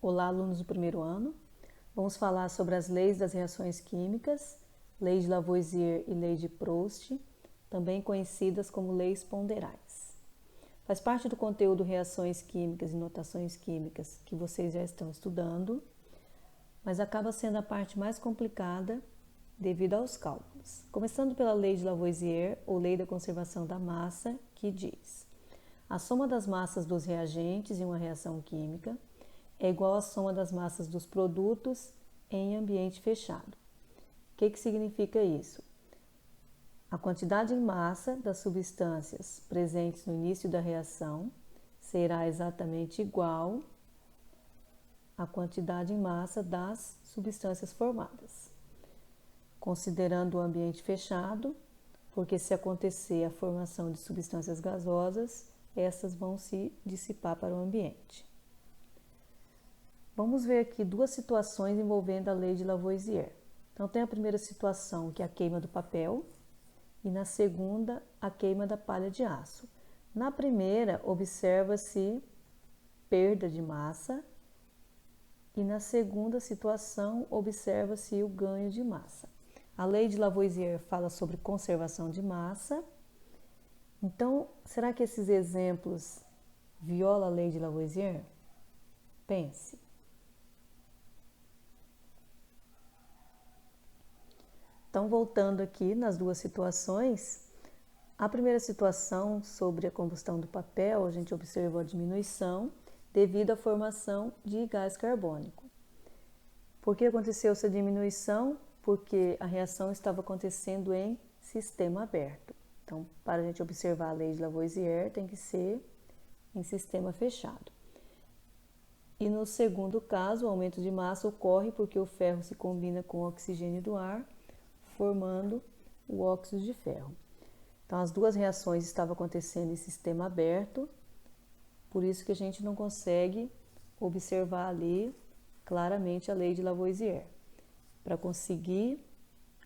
Olá, alunos do primeiro ano. Vamos falar sobre as leis das reações químicas, lei de Lavoisier e lei de Proust, também conhecidas como leis ponderais. Faz parte do conteúdo reações químicas e notações químicas que vocês já estão estudando, mas acaba sendo a parte mais complicada devido aos cálculos. Começando pela lei de Lavoisier, ou lei da conservação da massa, que diz: a soma das massas dos reagentes em uma reação química é igual à soma das massas dos produtos em ambiente fechado. O que significa isso? A quantidade em massa das substâncias presentes no início da reação será exatamente igual à quantidade em massa das substâncias formadas, considerando o ambiente fechado, porque se acontecer a formação de substâncias gasosas, essas vão se dissipar para o ambiente. Vamos ver aqui duas situações envolvendo a lei de Lavoisier. Então, tem a primeira situação, que é a queima do papel, e na segunda, a queima da palha de aço. Na primeira, observa-se perda de massa, e na segunda situação, observa-se o ganho de massa. A lei de Lavoisier fala sobre conservação de massa. Então, será que esses exemplos violam a lei de Lavoisier? Pense. Então, voltando aqui nas duas situações, a primeira situação sobre a combustão do papel, a gente observou a diminuição devido à formação de gás carbônico. Por que aconteceu essa diminuição? Porque a reação estava acontecendo em sistema aberto. Então, para a gente observar a lei de Lavoisier, tem que ser em sistema fechado. E no segundo caso, o aumento de massa ocorre porque o ferro se combina com o oxigênio do ar, formando o óxido de ferro. Então, as duas reações estavam acontecendo em sistema aberto, por isso que a gente não consegue observar ali claramente a lei de Lavoisier. Para conseguir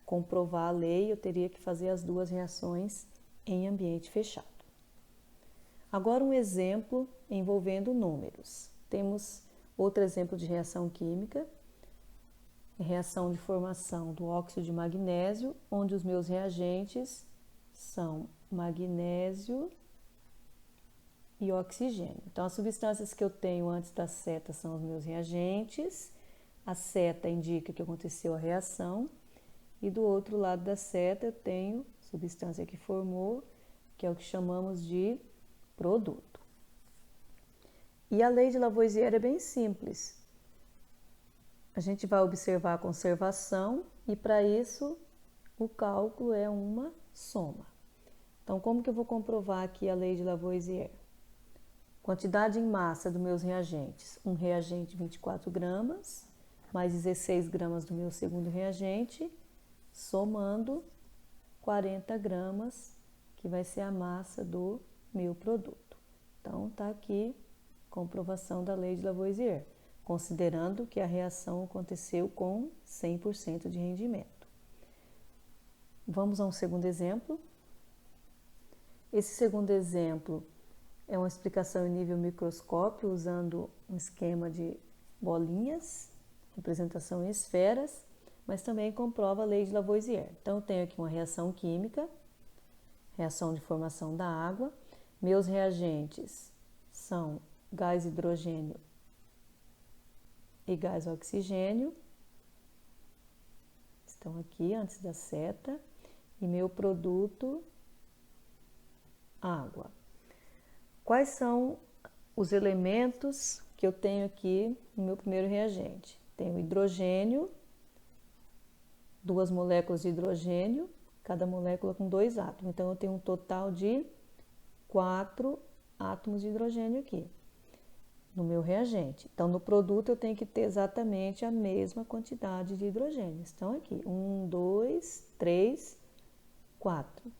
comprovar a lei, eu teria que fazer as duas reações em ambiente fechado. Agora, um exemplo envolvendo números. Temos outro exemplo de reação química, reação de formação do óxido de magnésio, onde os meus reagentes são magnésio e oxigênio. Então, as substâncias que eu tenho antes da seta são os meus reagentes, a seta indica que aconteceu a reação, e do outro lado da seta eu tenho substância que formou, que é o que chamamos de produto. E a lei de Lavoisier é bem simples. A gente vai observar a conservação e, para isso, o cálculo é uma soma. Então, como que eu vou comprovar aqui a lei de Lavoisier? Quantidade em massa dos meus reagentes. Um reagente, 24 gramas, mais 16 gramas do meu segundo reagente, somando 40 gramas, que vai ser a massa do meu produto. Então, está aqui comprovação da lei de Lavoisier, considerando que a reação aconteceu com 100% de rendimento. Vamos a um segundo exemplo. Esse segundo exemplo é uma explicação em nível microscópio, usando um esquema de bolinhas, representação em esferas, mas também comprova a lei de Lavoisier. Então, eu tenho aqui uma reação química, reação de formação da água. Meus reagentes são gás hidrogênio e gás oxigênio, estão aqui antes da seta, e meu produto, água. Quais são os elementos que eu tenho aqui no meu primeiro reagente? Tenho hidrogênio, 2 moléculas de hidrogênio, cada molécula com 2 átomos. Então, eu tenho um total de 4 átomos de hidrogênio aqui no meu reagente. Então, no produto eu tenho que ter exatamente a mesma quantidade de hidrogênio. Estão aqui, 1, 2, 3, 4.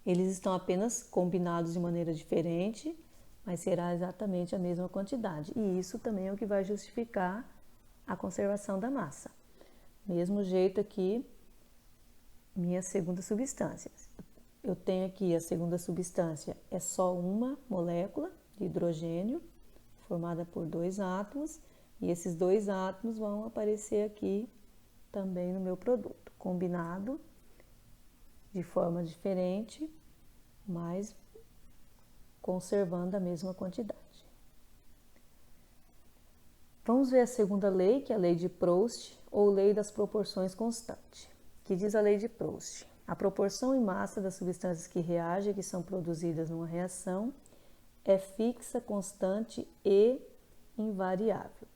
Eles estão apenas combinados de maneira diferente, mas será exatamente a mesma quantidade. E isso também é o que vai justificar a conservação da massa. Mesmo jeito aqui, minha segunda substância. Eu tenho aqui a segunda substância, é só uma molécula de hidrogênio, formada por 2 átomos, E esses dois átomos vão aparecer aqui também no meu produto, combinado de forma diferente, mas conservando a mesma quantidade. Vamos ver a segunda lei, que é a lei de Proust, ou lei das proporções constante, que diz a lei de Proust. A proporção em massa das substâncias que reagem, que são produzidas numa reação, é fixa, constante e invariável.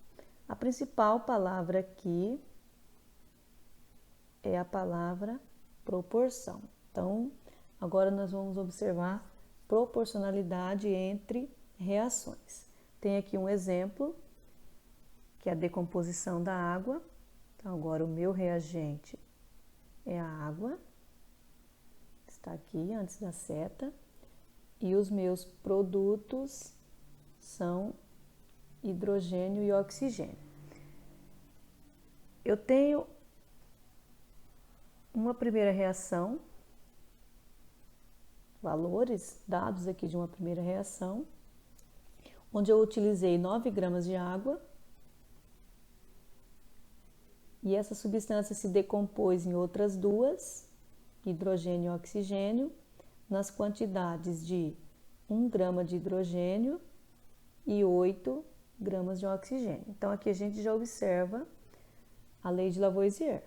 A principal palavra aqui é a palavra proporção. Então, agora nós vamos observar proporcionalidade entre reações. Tem aqui um exemplo, que é a decomposição da água. Então, agora o meu reagente é a água, está aqui antes da seta, e os meus produtos são hidrogênio e oxigênio. Eu tenho uma primeira reação, valores dados aqui de uma primeira reação, onde eu utilizei 9 gramas de água, e essa substância se decompôs em outras duas, hidrogênio e oxigênio, nas quantidades de 1 grama de hidrogênio e 8 gramas de oxigênio. Então, aqui a gente já observa a lei de Lavoisier.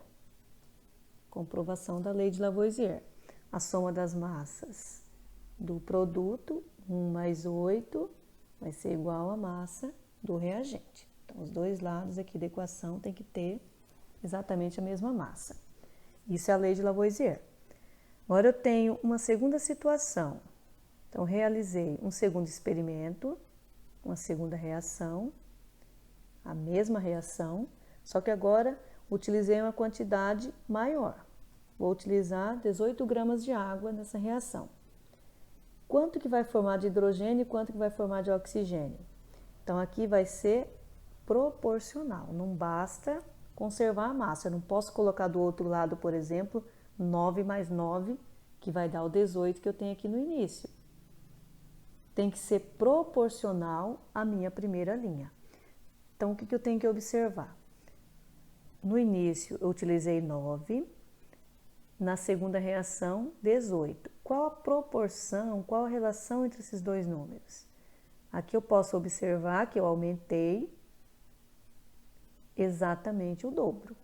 Comprovação da lei de Lavoisier. A soma das massas do produto, 1 mais 8, vai ser igual à massa do reagente. Então, os dois lados aqui da equação tem que ter exatamente a mesma massa. Isso é a lei de Lavoisier. Agora eu tenho uma segunda situação. Então, realizei um segundo experimento, uma segunda reação, a mesma reação, só que agora utilizei uma quantidade maior. Vou utilizar 18 gramas de água nessa reação. Quanto que vai formar de hidrogênio e quanto que vai formar de oxigênio? Então, aqui vai ser proporcional, não basta conservar a massa. Eu não posso colocar do outro lado, por exemplo, 9 mais 9, que vai dar o 18 que eu tenho aqui no início. Tem que ser proporcional à minha primeira linha. Então, o que eu tenho que observar? No início, eu utilizei 9, na segunda reação, 18. Qual a proporção, qual a relação entre esses dois números? Aqui eu posso observar que eu aumentei exatamente o dobro.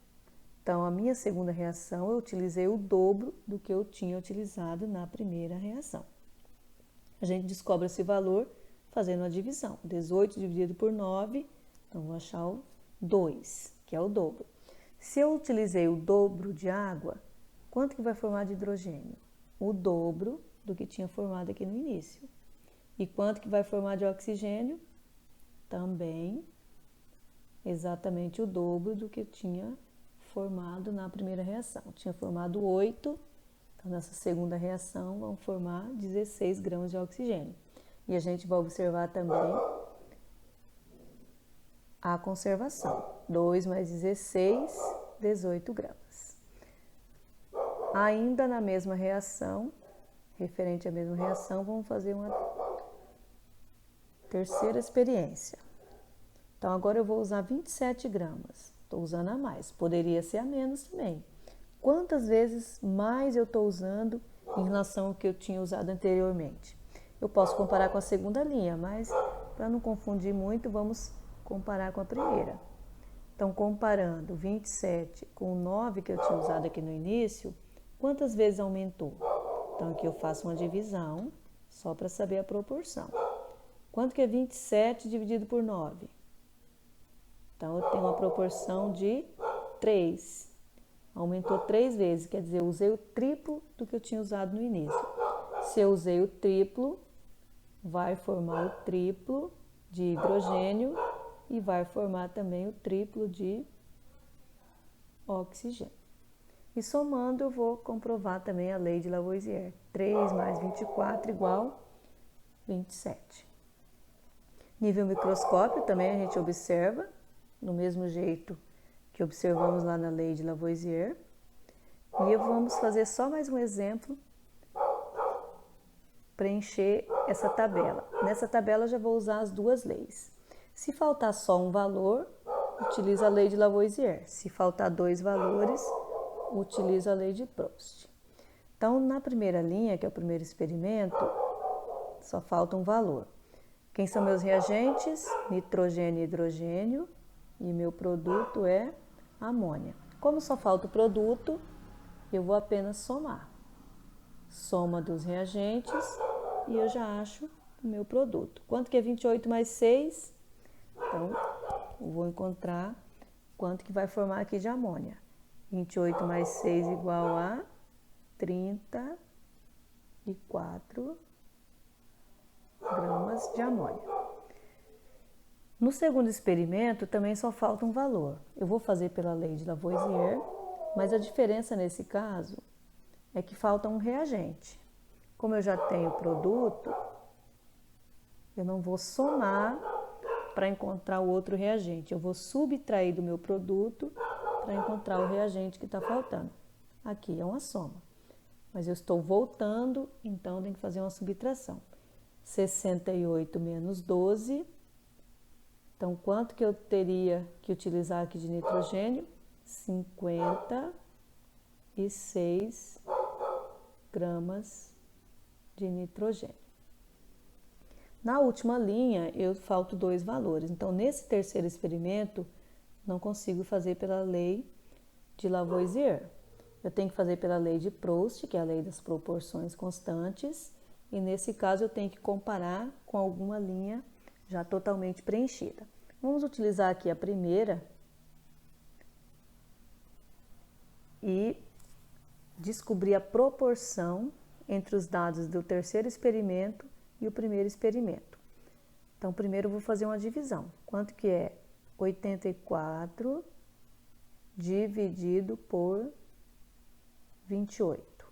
Então, a minha segunda reação, eu utilizei o dobro do que eu tinha utilizado na primeira reação. A gente descobre esse valor fazendo a divisão. 18 dividido por 9, então vou achar o 2, que é o dobro. Se eu utilizei o dobro de água, quanto que vai formar de hidrogênio? O dobro do que tinha formado aqui no início. E quanto que vai formar de oxigênio? Também exatamente o dobro do que tinha formado na primeira reação. Tinha formado 8, então nessa segunda reação vão formar 16 gramas de oxigênio. E a gente vai observar também a conservação. 2 mais 16, 18 gramas. Ainda na mesma reação, referente à mesma reação, vamos fazer uma terceira experiência. Então, agora eu vou usar 27 gramas. Estou usando a mais. Poderia ser a menos também. Quantas vezes mais eu estou usando em relação ao que eu tinha usado anteriormente? Eu posso comparar com a segunda linha, mas para não confundir muito, vamos comparar com a primeira. Então, comparando 27 com o 9 que eu tinha usado aqui no início, quantas vezes aumentou? Então, aqui eu faço uma divisão, só para saber a proporção. Quanto que é 27 dividido por 9? Então, eu tenho uma proporção de 3. Aumentou 3 vezes, quer dizer, eu usei o triplo do que eu tinha usado no início. Se eu usei o triplo, vai formar o triplo de hidrogênio e vai formar também o triplo de oxigênio. E somando, eu vou comprovar também a lei de Lavoisier. 3 mais 24 igual 27. Nível microscópio também a gente observa, do mesmo jeito que observamos lá na lei de Lavoisier. E vamos fazer só mais um exemplo, preencher essa tabela. Nessa tabela eu já vou usar as duas leis. Se faltar só um valor, utiliza a lei de Lavoisier. Se faltar 2 valores, utiliza a lei de Proust. Então, na primeira linha, que é o primeiro experimento, só falta um valor. Quem são meus reagentes? Nitrogênio e hidrogênio. E meu produto é amônia. Como só falta o produto, eu vou apenas somar. Soma dos reagentes e eu já acho o meu produto. Quanto que é 28 mais 6? Então, eu vou encontrar quanto que vai formar aqui de amônia. 28 mais 6 igual a 34 gramas de amônia. No segundo experimento, também só falta um valor. Eu vou fazer pela lei de Lavoisier, mas a diferença nesse caso é que falta um reagente. Como eu já tenho o produto, eu não vou somar para encontrar o outro reagente. Eu vou subtrair do meu produto para encontrar o reagente que está faltando. Aqui é uma soma, mas eu estou voltando, então tem que fazer uma subtração. 68 menos 12. Então, quanto que eu teria que utilizar aqui de nitrogênio? 56 gramas de nitrogênio. Na última linha, eu falto 2 valores. Então, nesse terceiro experimento, não consigo fazer pela lei de Lavoisier. Eu tenho que fazer pela lei de Proust, que é a lei das proporções constantes. E nesse caso, eu tenho que comparar com alguma linha já totalmente preenchida. Vamos utilizar aqui a primeira e descobrir a proporção entre os dados do terceiro experimento e o primeiro experimento. Então, primeiro eu vou fazer uma divisão. Quanto que é 84 dividido por 28?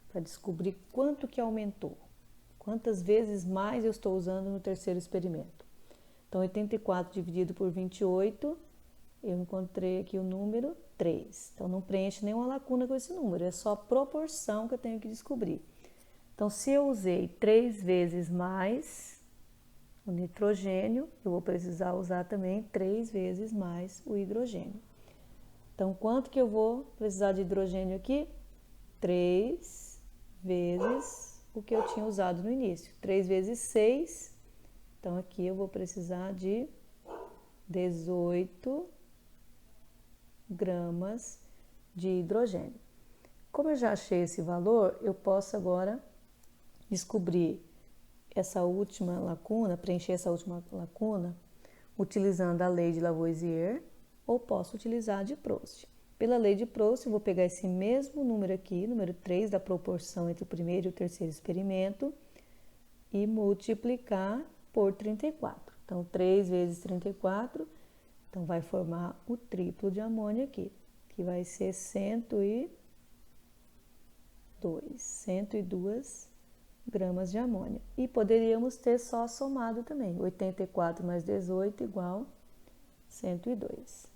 Para descobrir quanto que aumentou. Quantas vezes mais eu estou usando no terceiro experimento. Então, 84 dividido por 28, eu encontrei aqui o número 3. Então, não preenche nenhuma lacuna com esse número, é só a proporção que eu tenho que descobrir. Então, se eu usei 3 vezes mais o nitrogênio, eu vou precisar usar também 3 vezes mais o hidrogênio. Então, quanto que eu vou precisar de hidrogênio aqui? 3 vezes o que eu tinha usado no início. 3 vezes 6. Então, aqui eu vou precisar de 18 gramas de hidrogênio. Como eu já achei esse valor, eu posso agora descobrir essa última lacuna, preencher essa última lacuna, utilizando a lei de Lavoisier, ou posso utilizar a de Proust. Pela lei de Proust, eu vou pegar esse mesmo número aqui, número 3, da proporção entre o primeiro e o terceiro experimento, e multiplicar por 34. Então, 3 vezes 34, então vai formar o triplo de amônia aqui, que vai ser 102 gramas de amônia. E poderíamos ter só somado também, 84 mais 18 igual 102.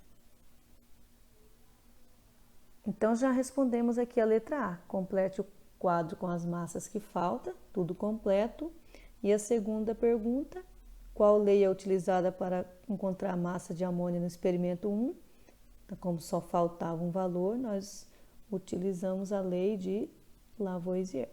Então, já respondemos aqui a letra A. Complete o quadro com as massas que faltam, tudo completo. E a segunda pergunta, qual lei é utilizada para encontrar a massa de amônia no experimento 1? Então, como só faltava um valor, nós utilizamos a lei de Lavoisier.